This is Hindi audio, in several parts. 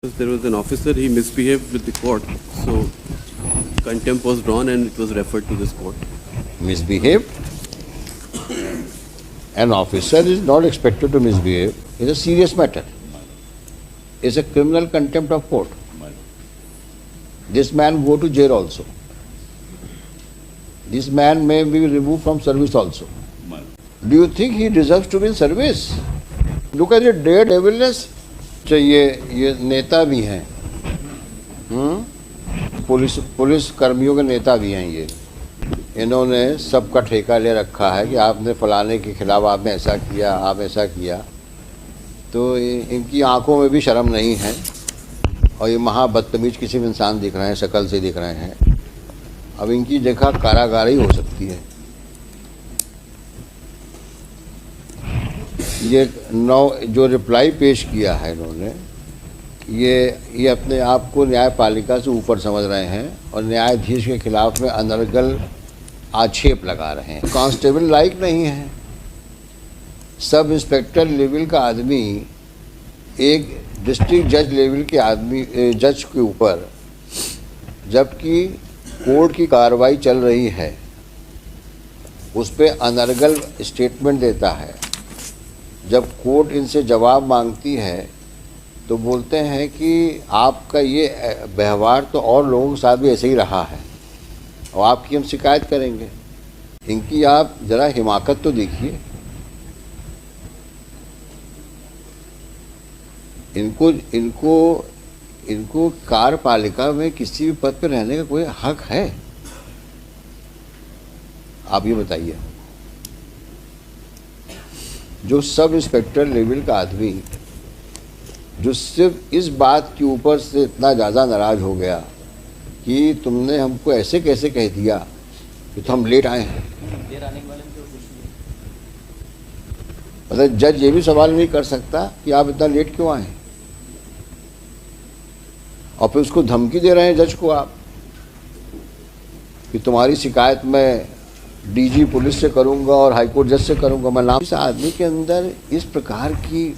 There was an officer, he misbehaved with the court, so contempt was drawn and it was referred to this court. Misbehaved? An officer is not expected to misbehave. It's a serious matter. It's a criminal contempt of court. This man go to jail also. This man may be removed from service also. Do you think he deserves to be in service? Look at the daredevilness. ये नेता भी हैं, पुलिस कर्मियों के नेता भी हैं। ये इन्होंने सबका ठेका ले रखा है कि आपने फलाने के खिलाफ आपने ऐसा किया, आप ऐसा किया। तो इनकी आंखों में भी शर्म नहीं है और ये महा बदतमीज किसी भी इंसान दिख रहे हैं, शक्ल से दिख रहे हैं। अब इनकी जगह कारागारी हो सकती है। ये जो रिप्लाई पेश किया है इन्होंने, ये अपने आप को न्यायपालिका से ऊपर समझ रहे हैं और न्यायाधीश के खिलाफ में अनर्गल आक्षेप लगा रहे हैं। कांस्टेबल लायक नहीं है। सब इंस्पेक्टर लेवल का आदमी एक डिस्ट्रिक्ट जज लेवल के आदमी जज के ऊपर, जबकि कोर्ट की कार्रवाई चल रही है, उस पर अनर्गल स्टेटमेंट देता है। जब कोर्ट इनसे जवाब मांगती है तो बोलते हैं कि आपका ये व्यवहार तो और लोगों के साथ भी ऐसे ही रहा है और आपकी हम शिकायत करेंगे। इनकी आप ज़रा हिमाकत तो देखिए। इनको कार्यपालिका में किसी भी पद पर रहने का कोई हक है? आप ये बताइए। जो सब इंस्पेक्टर लेवल का आदमी, जो सिर्फ इस बात के ऊपर से इतना ज़्यादा नाराज़ हो गया कि तुमने हमको ऐसे कैसे कह दिया कि तो हम लेट आए हैं। मतलब जज ये भी सवाल नहीं कर सकता कि आप इतना लेट क्यों आए, और फिर उसको धमकी दे रहे हैं जज को आप कि तुम्हारी शिकायत मैं डीजी पुलिस से करूंगा और हाईकोर्ट जज से करूंगा। मैं नाम, इस आदमी के अंदर इस प्रकार की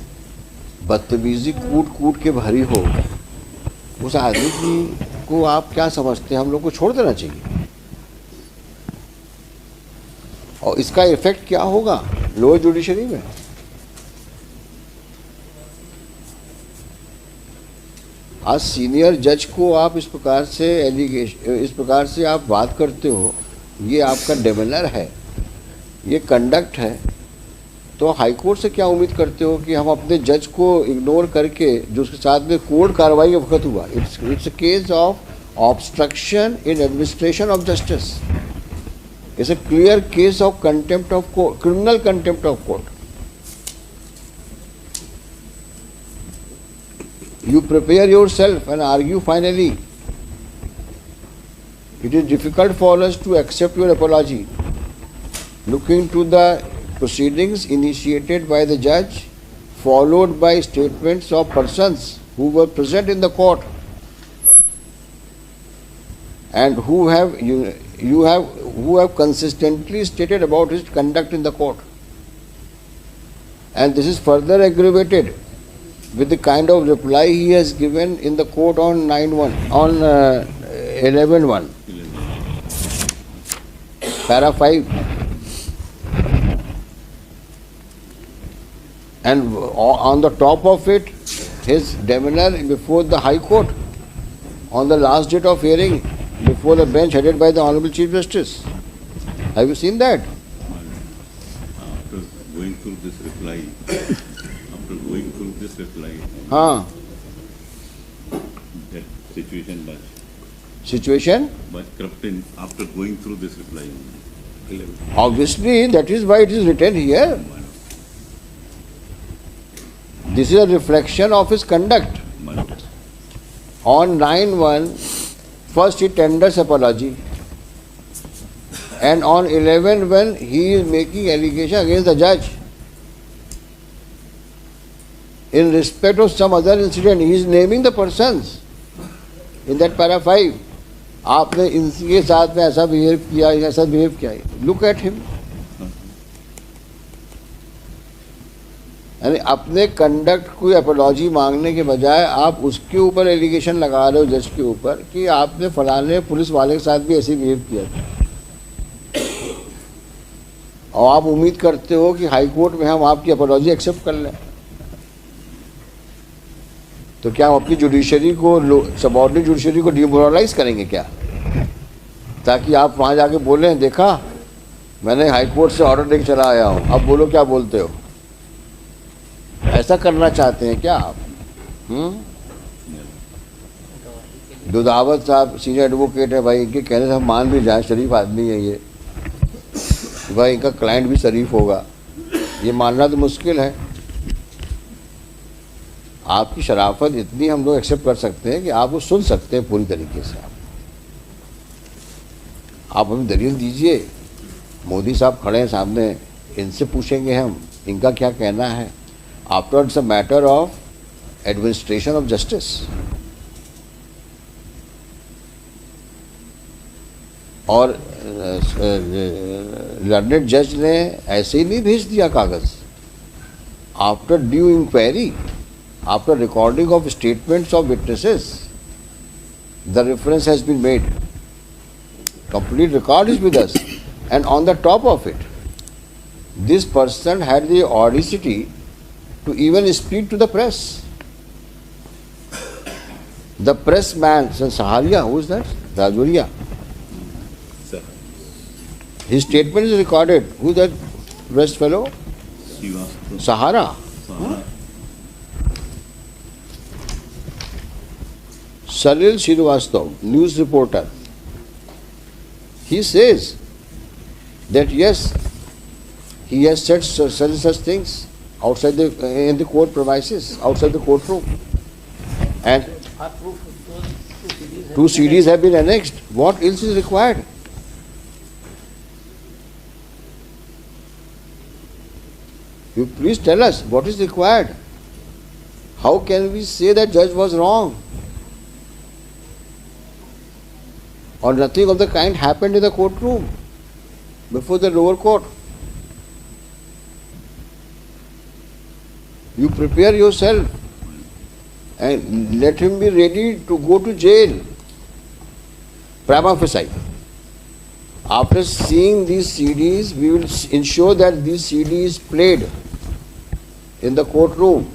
बदतमीजी कूट के भरी हो, उस आदमी को आप क्या समझते हैं? हम लोग को छोड़ देना चाहिए। और इसका इफेक्ट क्या होगा लोअर जुडिशरी में? आज सीनियर जज को आप इस प्रकार से आप बात करते हो, ये आपका डेमेनर है, ये कंडक्ट है। तो हाईकोर्ट से क्या उम्मीद करते हो कि हम अपने जज को इग्नोर करके, जो उसके साथ में कोर्ट कार्रवाई के वक्त हुआ, it's a case of obstruction in administration of justice, it's a clear case of contempt of court, criminal contempt of court. You prepare yourself and argue finally. It is difficult for us to accept your apology. Look into the proceedings initiated by the judge, followed by statements of persons who were present in the court and who have consistently stated about his conduct in the court. And this is further aggravated with the kind of reply he has given in the court on 11.1, para 5. And on the top of it, his demeanor before the High Court on the last date of hearing before the bench headed by the Honorable Chief Justice. Have you seen that? After going through this reply, that situation was corrupting after going through this reply. Obviously, that is why it is written here. This is a reflection of his conduct. On 9/1, first he tenders apology, and on 11/1 he is making allegation against the judge. In respect of some other incident, he is naming the persons in that para 5. आपने इनके साथ में ऐसा बिहेव किया, Look at him. यानी अपने कंडक्ट को अपॉलॉजी मांगने के बजाय आप उसके ऊपर एलिगेशन लगा रहे हो जज के ऊपर कि आपने फलाने पुलिस वाले के साथ भी ऐसे बिहेव किया था, और आप उम्मीद करते हो कि हाई कोर्ट में हम आपकी अपॉलॉजी एक्सेप्ट कर लें। तो क्या हम अपनी जुडिशरी को, सबऑर्डिनेट जुडिशरी को डिमोरलाइज करेंगे क्या, ताकि आप वहाँ जाके बोलें देखा मैंने हाई कोर्ट से ऑर्डर लेके चला आया हूँ, अब बोलो क्या बोलते हो। ऐसा करना चाहते हैं क्या आप? दुधावत साहब सीनियर एडवोकेट है भाई, इनके कहने से हम मान भी जाए, शरीफ आदमी है ये भाई, इनका क्लाइंट भी शरीफ होगा, ये मानना तो मुश्किल है। आपकी शराफत इतनी हम लोग एक्सेप्ट कर सकते हैं कि आप वो सुन सकते हैं पूरी तरीके से। आप हमें दलील दीजिए, मोदी साहब खड़े हैं सामने, इनसे पूछेंगे हम इनका क्या कहना है। After it's a matter of administration of justice. और लर्नेड जज ने ऐसे ही नहीं भेज दिया कागज, after due inquiry, after recording of statements of witnesses, the reference has been made. Complete record is with us, and on the top of it, this person had the audacity to even speak to the press. The pressman, Saharia, who is that? Rajoria. His statement is recorded. Who is that press fellow? Sahara. Salil Srivastava, news reporter, he says that yes, he has said such things outside in the court premises, outside the courtroom, and two CDs have been annexed. What else is required? You please tell us what is required. How can we say that judge was wrong? Or nothing of the kind happened in the courtroom before the lower court. You prepare yourself and let him be ready to go to jail. Prima facie. After seeing these CDs, we will ensure that these CDs played in the courtroom.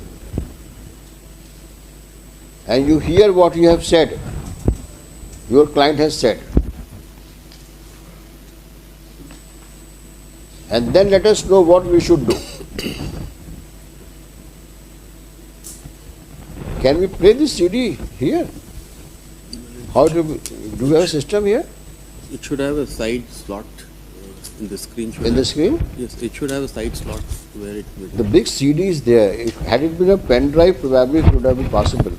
And you hear what you have said. Your client has said. And then let us know what we should do. Can we play this CD here? How do we have a system here? It should have a side slot in the screen. In the screen? Yes, it should have a side slot where it will. The big CD is there. Had it been a pen drive, probably it would have been possible.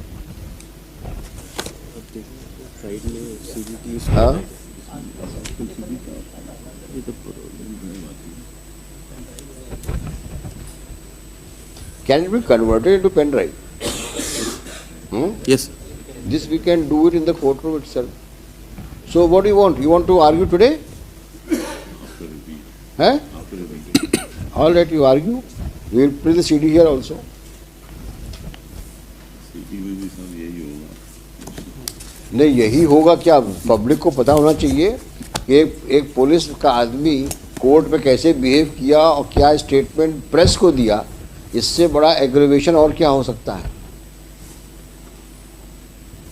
Side में CDT हाँ? Can it be converted into pen drive? Yes. This we can do it in the courtroom itself. So what do you want? You want to argue today? Huh? All right, you argue. We will play the CD here also. नहीं, यही होगा क्या? पब्लिक को पता होना चाहिए कि एक पुलिस का आदमी कोर्ट में कैसे बिहेव किया और क्या स्टेटमेंट प्रेस को दिया। इससे बड़ा एग्रीवेशन और क्या हो सकता है?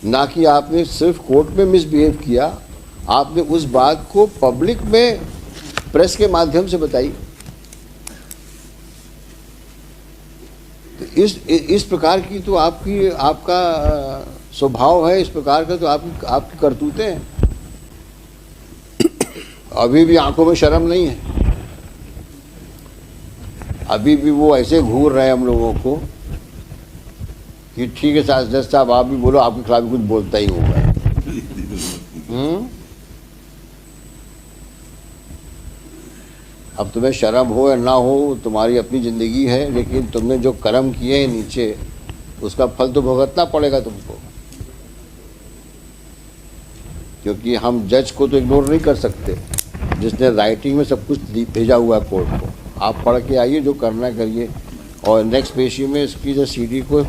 ना कि आपने सिर्फ कोर्ट में मिसबिहेव किया, आपने उस बात को पब्लिक में प्रेस के माध्यम से बताई। तो इस प्रकार की तो आपका स्वभाव है, इस प्रकार का तो आपकी करतूतें हैं। अभी भी आंखों में शर्म नहीं है, अभी भी वो ऐसे घूर रहे हैं हम लोगों को कि ठीक है जज साहब आप भी बोलो, आपके खिलाफ भी कुछ बोलता ही होगा। अब तुम्हें शर्म हो या ना हो, तुम्हारी अपनी ज़िंदगी है, लेकिन तुमने जो कर्म किए हैं नीचे, उसका फल तो भुगतना पड़ेगा तुमको। क्योंकि हम जज को तो इग्नोर नहीं कर सकते, जिसने राइटिंग में सब कुछ भेजा हुआ है कोर्ट को। आप पढ़ के आइए, जो करना करिए, और नेक्स्ट पेशी में इसकी जो सीडी को